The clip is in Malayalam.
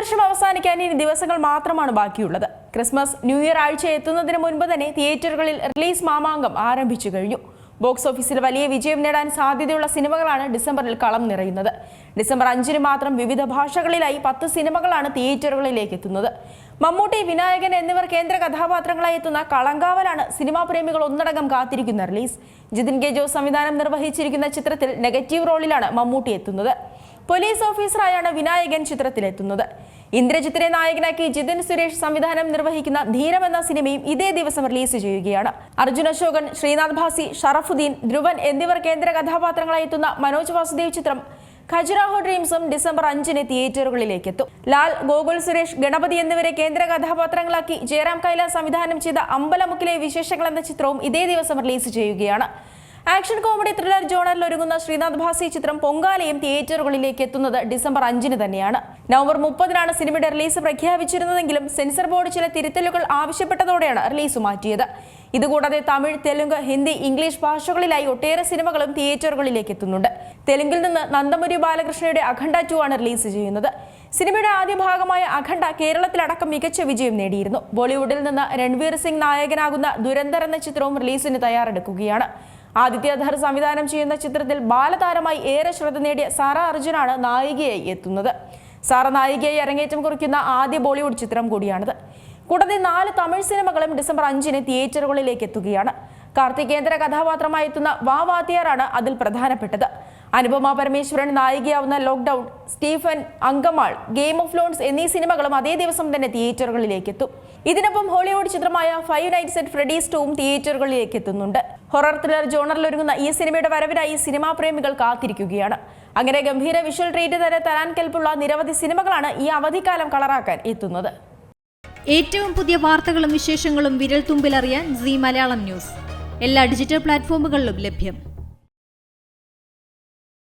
വർഷം അവസാനിക്കാൻ ഇനി ദിവസങ്ങൾ മാത്രമാണ് ബാക്കിയുള്ളത്. ക്രിസ്മസ്, ന്യൂ ഇയർ ആഴ്ച എത്തുന്നതിന് മുൻപ് തന്നെ തിയേറ്ററുകളിൽ റിലീസ് മാമാങ്കം ആരംഭിച്ചു കഴിഞ്ഞു. ബോക്സ് ഓഫീസിൽ വലിയ വിജയം നേടാൻ സാധ്യതയുള്ള സിനിമകളാണ് ഡിസംബറിൽ കളം നിറയുന്നത്. ഡിസംബർ 5-ന് മാത്രം വിവിധ ഭാഷകളിലായി 10 സിനിമകളാണ് തിയേറ്ററുകളിലേക്ക് എത്തുന്നത്. മമ്മൂട്ടി, വിനായകൻ എന്നിവർ കേന്ദ്ര കഥാപാത്രങ്ങളായി എത്തുന്ന കളങ്കാവലാണ് സിനിമാ പ്രേമികൾ ഒന്നടങ്കം കാത്തിരിക്കുന്ന റിലീസ്. ജിതിൻ കെ ജോസ് സംവിധാനം നിർവഹിച്ചിരിക്കുന്ന ചിത്രത്തിൽ നെഗറ്റീവ് റോളിലാണ് മമ്മൂട്ടി എത്തുന്നത്. പോലീസ് ഓഫീസറായാണ് വിനായകൻ ചിത്രത്തിലെത്തുന്നത്. ഇന്ദ്രജിത്തിനെ നായകനാക്കി ജിതിൻ സുരേഷ് സംവിധാനം നിർവഹിക്കുന്ന ധീരം എന്ന സിനിമയും ഇതേ ദിവസം റിലീസ് ചെയ്യുകയാണ്. അർജുൻ അശോകൻ, ശ്രീനാഥ് ഭാസി, ഷറഫുദ്ദീൻ, ധ്രുവൻ എന്നിവർ കേന്ദ്ര കഥാപാത്രങ്ങളായി എത്തുന്ന മനോജ് വാസുദേവ് ചിത്രം ഖജുരാഹോ ഡ്രീംസും ഡിസംബർ 5-ന് തിയേറ്ററുകളിലേക്ക് എത്തും. ലാൽ, ഗോകുൽ സുരേഷ്, ഗണപതി എന്നിവരെ കേന്ദ്ര കഥാപാത്രങ്ങളാക്കി ജയറാം കൈലാസ് സംവിധാനം ചെയ്ത അമ്പലമുക്കിലെ വിശേഷങ്ങൾ എന്ന ചിത്രവും ഇതേ ദിവസം റിലീസ് ചെയ്യുകയാണ്. ആക്ഷൻ കോമഡി ത്രില്ലർ ജോണറിൽ ഒരുങ്ങുന്ന ശ്രീനാഥ് ഭാസി ചിത്രം പൊങ്കാലയും തിയേറ്ററുകളിലേക്ക് എത്തുന്നത് ഡിസംബർ 5-ന് തന്നെയാണ്. നവംബർ 30-നാണ് സിനിമയുടെ റിലീസ് പ്രഖ്യാപിച്ചിരുന്നതെങ്കിലും സെൻസർ ബോർഡ് ചില തിരുത്തലുകൾ ആവശ്യപ്പെട്ടതോടെയാണ് റിലീസ് മാറ്റിയത്. ഇതുകൂടാതെ തമിഴ്, തെലുങ്ക്, ഹിന്ദി, ഇംഗ്ലീഷ് ഭാഷകളിലായി ഒട്ടേറെ സിനിമകളും തിയേറ്ററുകളിലേക്ക് എത്തുന്നുണ്ട്. തെലുങ്കിൽ നിന്ന് നന്ദമുരി ബാലകൃഷ്ണയുടെ അഖണ്ഡ 2 ആണ് റിലീസ് ചെയ്യുന്നത്. സിനിമയുടെ ആദ്യ ഭാഗമായ അഖണ്ഡ കേരളത്തിലടക്കം മികച്ച വിജയം നേടിയിരുന്നു. ബോളിവുഡിൽ നിന്ന് രൺവീർ സിംഗ് നായകനാകുന്ന ദുരന്തർ എന്ന ചിത്രവും റിലീസിന് തയ്യാറെടുക്കുകയാണ്. ആദിത്യ ധർ സംവിധാനം ചെയ്യുന്ന ചിത്രത്തിൽ ബാലതാരമായി ഏറെ ശ്രദ്ധ നേടിയ സാറ അർജുനാണ് നായികയായി എത്തുന്നത്. സാറ നായികയായി അരങ്ങേറ്റം കുറിക്കുന്ന ആദ്യ ബോളിവുഡ് ചിത്രം കൂടിയാണിത്. കൂടാതെ 4 തമിഴ് സിനിമകളും ഡിസംബർ 5-ന് തിയേറ്ററുകളിലേക്ക് എത്തുകയാണ്. കാർത്തിക് കേന്ദ്ര കഥാപാത്രമായി എത്തുന്ന വാ വാത്തിയാറാണ് അതിൽ പ്രധാനപ്പെട്ടത്. അനുപമ പരമേശ്വരൻ നായികയാവുന്ന ലോക്ക്ഡൌൺ, സ്റ്റീഫൻ, അങ്കമാൾ, ഗെയിം ഓഫ് ലോൺസ് എന്നീ സിനിമകളും അതേ ദിവസം തന്നെ തിയേറ്ററുകളിലേക്ക് എത്തും. ഇതിനൊപ്പം ഹോളിവുഡ് ചിത്രമായ 5 നൈറ്റ്സ് അറ്റ് ഫ്രെഡീസ് 2 തിയേറ്ററുകളിലേക്ക് എത്തുന്നുണ്ട്. ഹൊറർ ത്രില്ലർ ജോണറിൽ ഒരുങ്ങുന്ന ഈ സിനിമയുടെ വരവിനായി സിനിമാ പ്രേമികൾ കാത്തിരിക്കുകയാണ്. അങ്ങനെ ഗംഭീര വിഷ്വൽ ട്രീറ്റ് തന്നെ തരാൻ കെൽപ്പുള്ള നിരവധി സിനിമകളാണ് ഈ അവധിക്കാലം കളറാക്കാൻ എത്തുന്നത്. ഏറ്റവും പുതിയ വാർത്തകളും വിശേഷങ്ങളും വിരൽ തുമ്പിലറിയാൻ സീ മലയാളം ന്യൂസ് എല്ലാ ഡിജിറ്റൽ പ്ലാറ്റ്ഫോമുകളിലും ലഭ്യം.